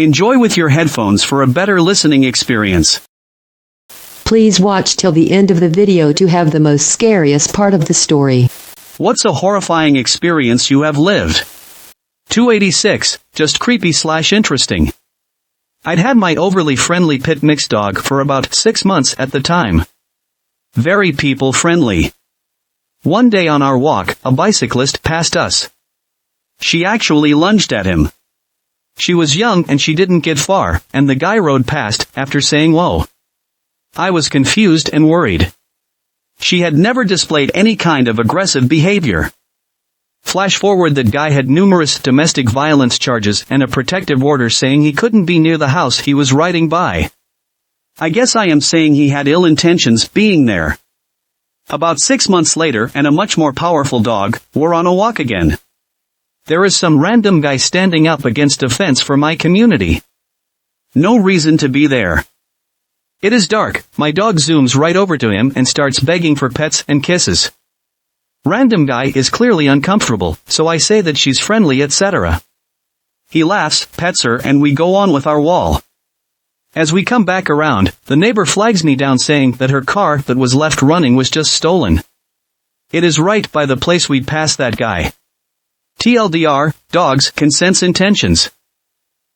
Enjoy with your headphones for a better listening experience. Please watch till the end of the video to have the most scariest part of the story. What's a horrifying experience you have lived? 286, just creepy/interesting. I'd had my overly friendly pit mix dog for about 6 months at the time. Very people-friendly. One day on our walk, a bicyclist passed us. She actually lunged at him. She was young and she didn't get far, and the guy rode past, after saying whoa. I was confused and worried. She had never displayed any kind of aggressive behavior. Flash forward, that guy had numerous domestic violence charges and a protective order saying he couldn't be near the house he was riding by. I guess I am saying he had ill intentions being there. About 6 months later, and a much more powerful dog, we're on a walk again. There is some random guy standing up against a fence for my community. No reason to be there. It is dark, my dog zooms right over to him and starts begging for pets and kisses. Random guy is clearly uncomfortable, so I say that she's friendly, etc. He laughs, pets her, and we go on with our wall. As we come back around, the neighbor flags me down saying that her car that was left running was just stolen. It is right by the place we'd passed that guy. TLDR, dogs can sense intentions.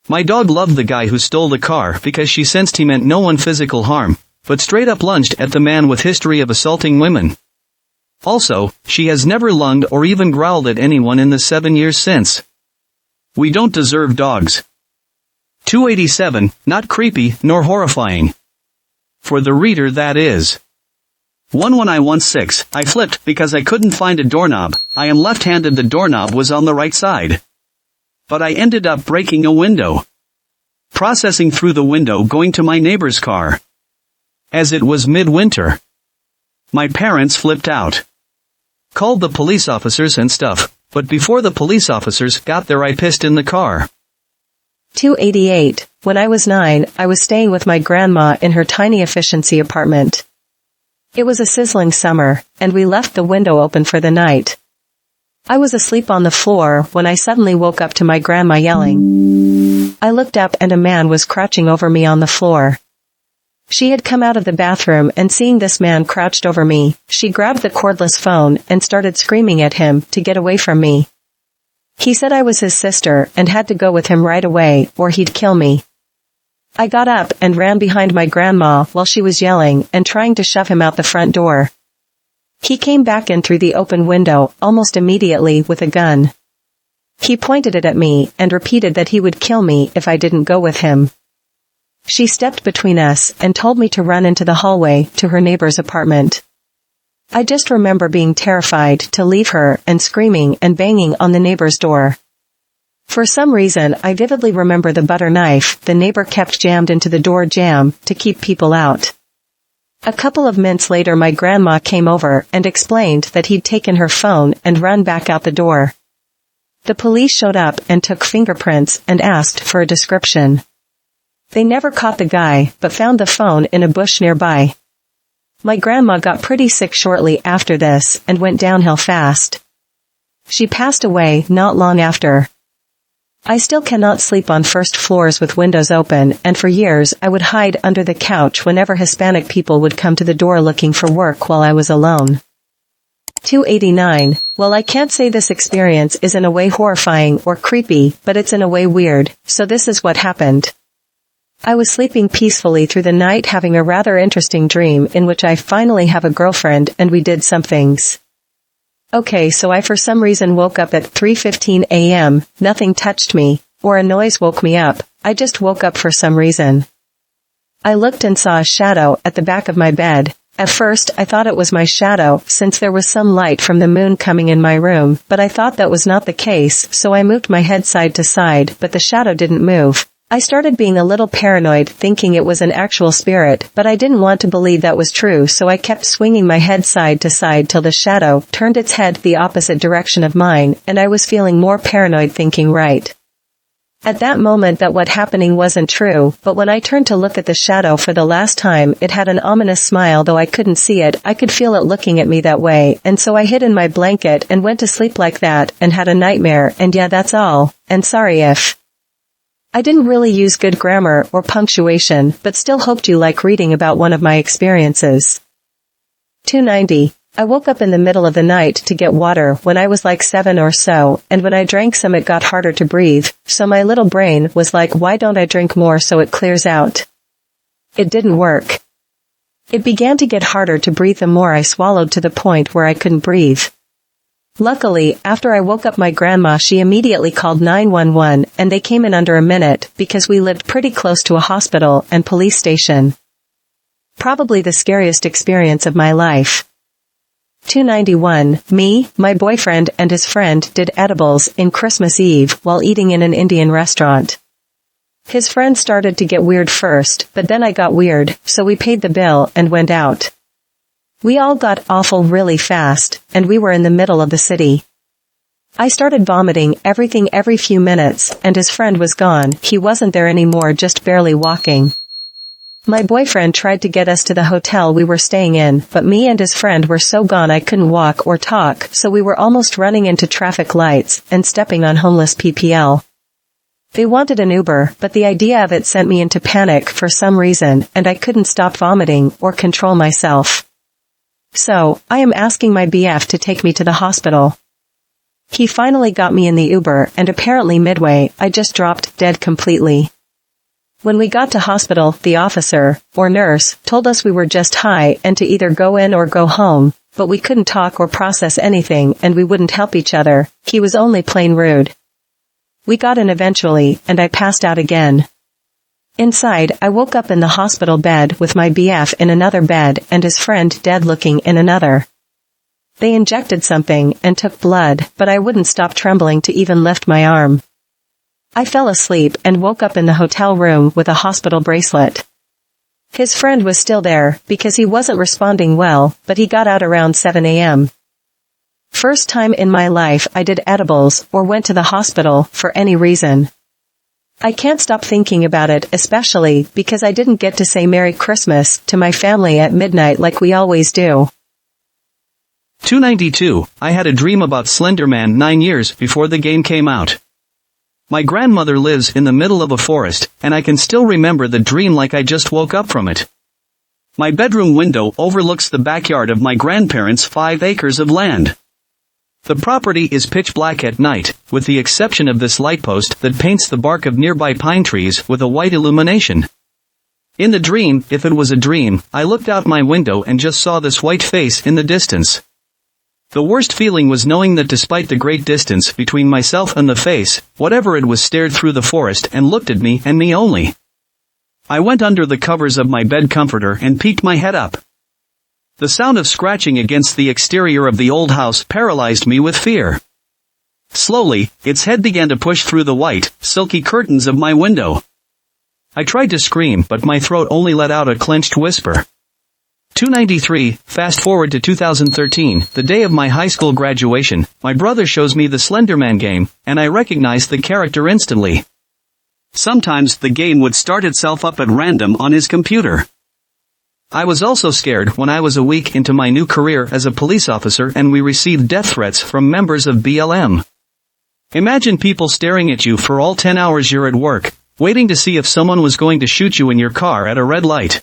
My dog loved the guy who stole the car because she sensed he meant no one physical harm, but straight up lunged at the man with history of assaulting women. Also, she has never lunged or even growled at anyone in the 7 years since. We don't deserve dogs. 287, not creepy nor horrifying. For the reader, that is. 11916, I flipped because I couldn't find a doorknob. I am left-handed, the doorknob was on the right side. But I ended up breaking a window. Processing through the window going to my neighbor's car. As it was midwinter. My parents flipped out. Called the police officers and stuff, but before the police officers got there I pissed in the car. 288, when I was 9, I was staying with my grandma in her tiny efficiency apartment. It was a sizzling summer, and we left the window open for the night. I was asleep on the floor when I suddenly woke up to my grandma yelling. I looked up and a man was crouching over me on the floor. She had come out of the bathroom, and seeing this man crouched over me, she grabbed the cordless phone and started screaming at him to get away from me. He said I was his sister and had to go with him right away or he'd kill me. I got up and ran behind my grandma while she was yelling and trying to shove him out the front door. He came back in through the open window almost immediately with a gun. He pointed it at me and repeated that he would kill me if I didn't go with him. She stepped between us and told me to run into the hallway to her neighbor's apartment. I just remember being terrified to leave her and screaming and banging on the neighbor's door. For some reason, I vividly remember the butter knife the neighbor kept jammed into the door jamb to keep people out. A couple of minutes later my grandma came over and explained that he'd taken her phone and run back out the door. The police showed up and took fingerprints and asked for a description. They never caught the guy, but found the phone in a bush nearby. My grandma got pretty sick shortly after this and went downhill fast. She passed away not long after. I still cannot sleep on first floors with windows open, and for years I would hide under the couch whenever Hispanic people would come to the door looking for work while I was alone. 289, well, I can't say this experience is in a way horrifying or creepy, but it's in a way weird, so this is what happened. I was sleeping peacefully through the night having a rather interesting dream in which I finally have a girlfriend and we did some things. Okay, so I for some reason woke up at 3:15 a.m., nothing touched me, or a noise woke me up, I just woke up for some reason. I looked and saw a shadow at the back of my bed. At first I thought it was my shadow since there was some light from the moon coming in my room, but I thought that was not the case, so I moved my head side to side, but the shadow didn't move. I started being a little paranoid thinking it was an actual spirit, but I didn't want to believe that was true, so I kept swinging my head side to side till the shadow turned its head the opposite direction of mine, and I was feeling more paranoid thinking right at that moment that what happening wasn't true, but when I turned to look at the shadow for the last time it had an ominous smile. Though I couldn't see it, I could feel it looking at me that way, and so I hid in my blanket and went to sleep like that and had a nightmare, and yeah, that's all, and sorry if I didn't really use good grammar or punctuation, but still hoped you like reading about one of my experiences. 290. I woke up in the middle of the night to get water when I was like 7 or so, and when I drank some it got harder to breathe, so my little brain was like, why don't I drink more so it clears out? It didn't work. It began to get harder to breathe the more I swallowed to the point where I couldn't breathe. Luckily, after I woke up my grandma, she immediately called 911 and they came in under a minute because we lived pretty close to a hospital and police station. Probably the scariest experience of my life. 291. Me, my boyfriend and his friend did edibles in Christmas Eve while eating in an Indian restaurant. His friend started to get weird first, but then I got weird, so we paid the bill and went out. We all got awful really fast, and we were in the middle of the city. I started vomiting everything every few minutes, and his friend was gone. He wasn't there anymore, just barely walking. My boyfriend tried to get us to the hotel we were staying in, but me and his friend were so gone I couldn't walk or talk, so we were almost running into traffic lights and stepping on homeless PPL. They wanted an Uber, but the idea of it sent me into panic for some reason, and I couldn't stop vomiting or control myself. So, I am asking my BF to take me to the hospital. He finally got me in the Uber, and apparently midway, I just dropped dead completely. When we got to hospital, the officer, or nurse, told us we were just high and to either go in or go home, but we couldn't talk or process anything and we wouldn't help each other. He was only plain rude. We got in eventually, and I passed out again. Inside, I woke up in the hospital bed with my BF in another bed and his friend dead looking in another. They injected something and took blood, but I wouldn't stop trembling to even lift my arm. I fell asleep and woke up in the hotel room with a hospital bracelet. His friend was still there, because he wasn't responding well, but he got out around 7 a.m. First time in my life I did edibles or went to the hospital for any reason. I can't stop thinking about it, especially because I didn't get to say Merry Christmas to my family at midnight like we always do. 292. I had a dream about Slender Man 9 years before the game came out. My grandmother lives in the middle of a forest, and I can still remember the dream like I just woke up from it. My bedroom window overlooks the backyard of my grandparents' 5 acres of land. The property is pitch black at night, with the exception of this light post that paints the bark of nearby pine trees with a white illumination. In the dream, if it was a dream, I looked out my window and just saw this white face in the distance. The worst feeling was knowing that despite the great distance between myself and the face, whatever it was stared through the forest and looked at me and me only. I went under the covers of my bed comforter and peeked my head up. The sound of scratching against the exterior of the old house paralyzed me with fear. Slowly, its head began to push through the white, silky curtains of my window. I tried to scream, but my throat only let out a clenched whisper. 293. Fast forward to 2013, the day of my high school graduation. My brother shows me the Slender Man game, and I recognized the character instantly. Sometimes the game would start itself up at random on his computer. I was also scared when I was a week into my new career as a police officer and we received death threats from members of BLM. Imagine people staring at you for all 10 hours you're at work, waiting to see if someone was going to shoot you in your car at a red light.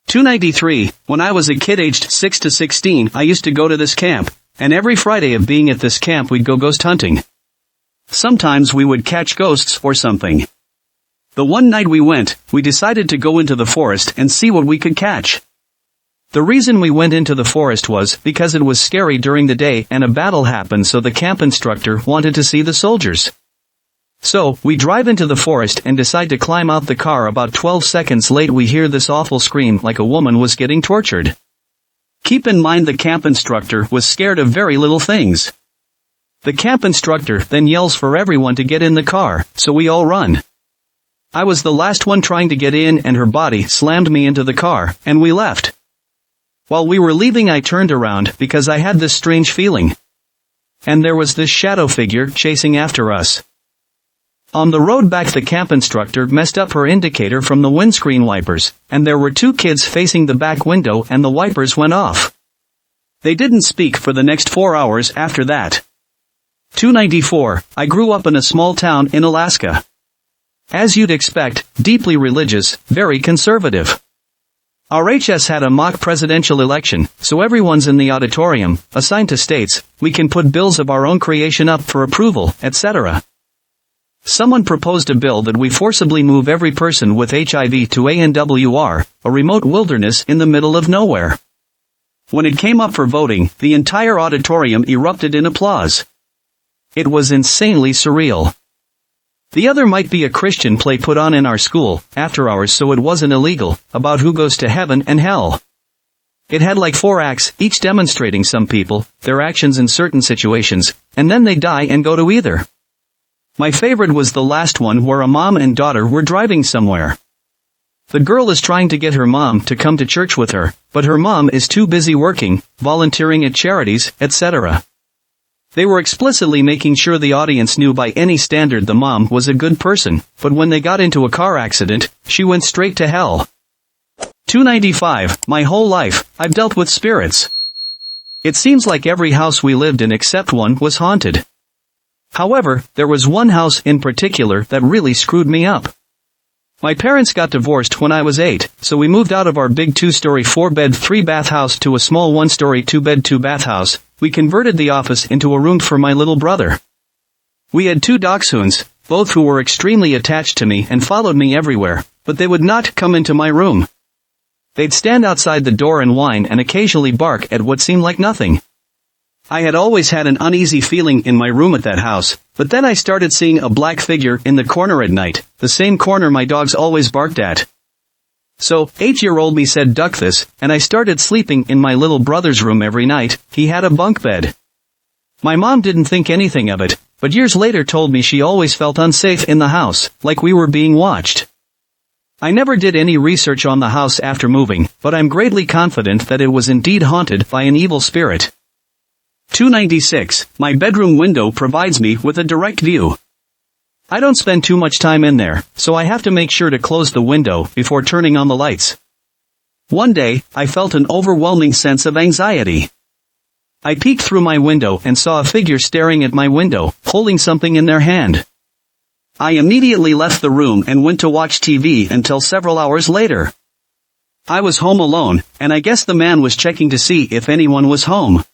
293. When I was a kid aged 6 to 16, I used to go to this camp, and every Friday of being at this camp we'd go ghost hunting. Sometimes we would catch ghosts or something. The one night we went, we decided to go into the forest and see what we could catch. The reason we went into the forest was because it was scary during the day and a battle happened, so the camp instructor wanted to see the soldiers. So, we drive into the forest and decide to climb out the car. About 12 seconds late we hear this awful scream like a woman was getting tortured. Keep in mind the camp instructor was scared of very little things. The camp instructor then yells for everyone to get in the car, so we all run. I was the last one trying to get in and her body slammed me into the car, and we left. While we were leaving I turned around because I had this strange feeling. And there was this shadow figure chasing after us. On the road back the camp instructor messed up her indicator from the windscreen wipers, and there were 2 kids facing the back window and the wipers went off. They didn't speak for the next 4 hours after that. 294. I grew up in a small town in Alaska. As you'd expect, deeply religious, very conservative. Our HS had a mock presidential election, so everyone's in the auditorium, assigned to states, we can put bills of our own creation up for approval, etc. Someone proposed a bill that we forcibly move every person with HIV to ANWR, a remote wilderness in the middle of nowhere. When it came up for voting, the entire auditorium erupted in applause. It was insanely surreal. The other might be a Christian play put on in our school, after hours so it wasn't illegal, about who goes to heaven and hell. It had like 4 acts, each demonstrating some people, their actions in certain situations, and then they die and go to either. My favorite was the last one where a mom and daughter were driving somewhere. The girl is trying to get her mom to come to church with her, but her mom is too busy working, volunteering at charities, etc. They were explicitly making sure the audience knew by any standard the mom was a good person, but when they got into a car accident, she went straight to hell. 295, my whole life, I've dealt with spirits. It seems like every house we lived in except one was haunted. However, there was one house in particular that really screwed me up. My parents got divorced when I was 8, so we moved out of our big 2-story 4-bed 3-bath house to a small 1-story 2-bed 2-bath house. We converted the office into a room for my little brother. We had 2 dachshunds, both who were extremely attached to me and followed me everywhere, but they would not come into my room. They'd stand outside the door and whine and occasionally bark at what seemed like nothing. I had always had an uneasy feeling in my room at that house, but then I started seeing a black figure in the corner at night, the same corner my dogs always barked at. So, 8-year-old me said duck this, and I started sleeping in my little brother's room every night. He had a bunk bed. My mom didn't think anything of it, but years later told me she always felt unsafe in the house, like we were being watched. I never did any research on the house after moving, but I'm greatly confident that it was indeed haunted by an evil spirit. 296, my bedroom window provides me with a direct view. I don't spend too much time in there, so I have to make sure to close the window before turning on the lights. One day, I felt an overwhelming sense of anxiety. I peeked through my window and saw a figure staring at my window, holding something in their hand. I immediately left the room and went to watch TV until several hours later. I was home alone, and I guess the man was checking to see if anyone was home.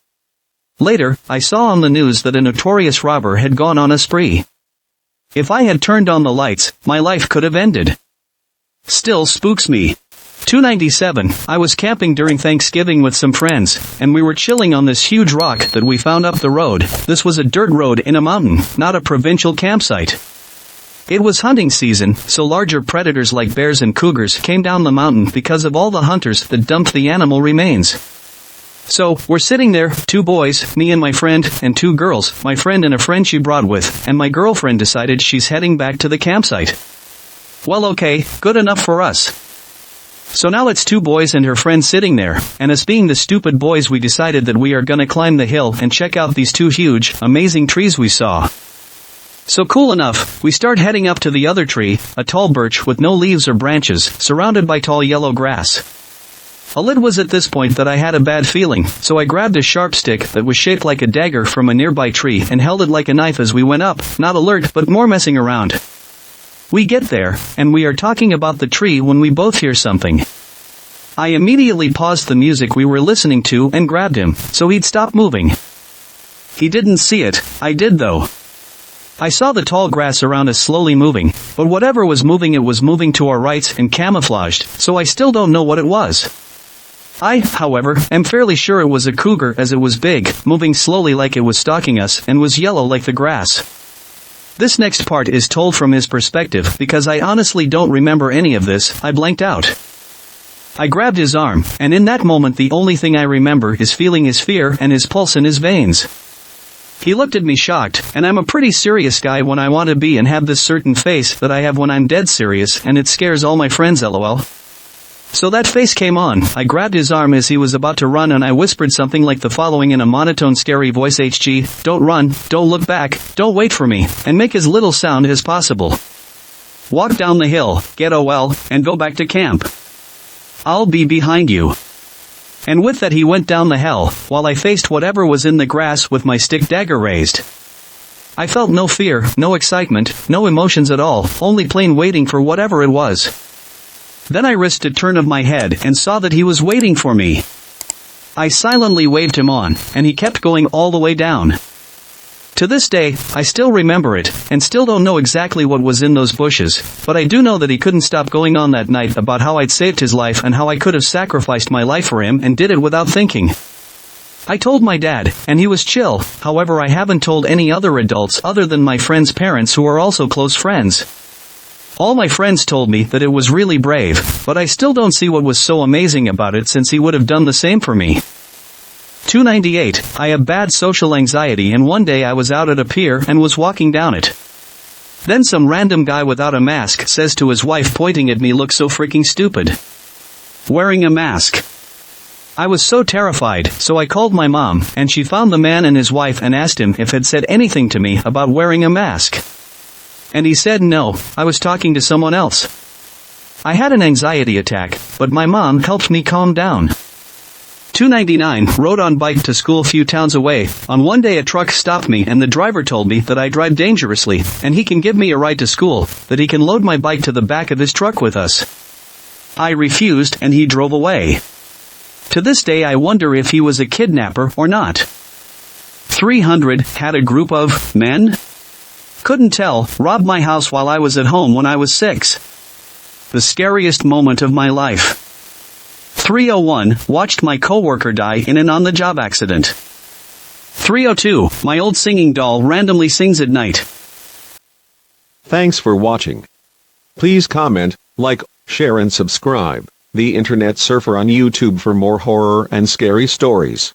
Later, I saw on the news that a notorious robber had gone on a spree. If I had turned on the lights, my life could have ended. Still spooks me. 297, I was camping during Thanksgiving with some friends, and we were chilling on this huge rock that we found up the road. This was a dirt road in a mountain, not a provincial campsite. It was hunting season, so larger predators like bears and cougars came down the mountain because of all the hunters that dumped the animal remains. So, we're sitting there, 2 boys, me and my friend, and 2 girls, my friend and a friend she brought with, and my girlfriend decided she's heading back to the campsite. Well okay, good enough for us. So now it's 2 boys and her friend sitting there, and us being the stupid boys we decided that we are gonna climb the hill and check out these 2 huge, amazing trees we saw. So cool enough, we start heading up to the other tree, a tall birch with no leaves or branches, surrounded by tall yellow grass. It was at this point that I had a bad feeling, so I grabbed a sharp stick that was shaped like a dagger from a nearby tree and held it like a knife as we went up, not alert but more messing around. We get there, and we are talking about the tree when we both hear something. I immediately paused the music we were listening to and grabbed him, so he'd stop moving. He didn't see it, I did though. I saw the tall grass around us slowly moving, but whatever was moving it was moving to our rights and camouflaged, so I still don't know what it was. I, however, am fairly sure it was a cougar as it was big, moving slowly like it was stalking us, and was yellow like the grass. This next part is told from his perspective because I honestly don't remember any of this. I blanked out. I grabbed his arm, and in that moment the only thing I remember is feeling his fear and his pulse in his veins. He looked at me shocked, and I'm a pretty serious guy when I want to be and have this certain face that I have when I'm dead serious, and it scares all my friends lol. So that face came on. I grabbed his arm as he was about to run and I whispered something like the following in a monotone scary voice: HG, don't run, don't look back, don't wait for me, and make as little sound as possible. Walk down the hill, get OL, and go back to camp. I'll be behind you. And with that he went down the hill, while I faced whatever was in the grass with my stick dagger raised. I felt no fear, no excitement, no emotions at all, only plain waiting for whatever it was. Then I risked a turn of my head and saw that he was waiting for me. I silently waved him on, and he kept going all the way down. To this day, I still remember it, and still don't know exactly what was in those bushes, but I do know that he couldn't stop going on that night about how I'd saved his life and how I could have sacrificed my life for him and did it without thinking. I told my dad, and he was chill, however I haven't told any other adults other than my friends' parents who are also close friends. All my friends told me that it was really brave, but I still don't see what was so amazing about it since he would have done the same for me. 298, I have bad social anxiety and one day I was out at a pier and was walking down it. Then some random guy without a mask says to his wife pointing at me, "Look so freaking stupid. Wearing a mask." I was so terrified, so I called my mom, and she found the man and his wife and asked him if he'd said anything to me about wearing a mask. And he said no, I was talking to someone else. I had an anxiety attack, but my mom helped me calm down. 299, rode on bike to school few towns away. On one day a truck stopped me and the driver told me that I drive dangerously, and he can give me a ride to school, that he can load my bike to the back of his truck with us. I refused and he drove away. To this day I wonder if he was a kidnapper or not. 300, had a group of men? Couldn't tell, robbed my house while I was at home when I was 6. The scariest moment of my life. 301, watched my coworker die in an on-the-job accident. 302, my old singing doll randomly sings at night. Thanks for watching. Please comment, like, share and subscribe. The Internet Surfer on YouTube for more horror and scary stories.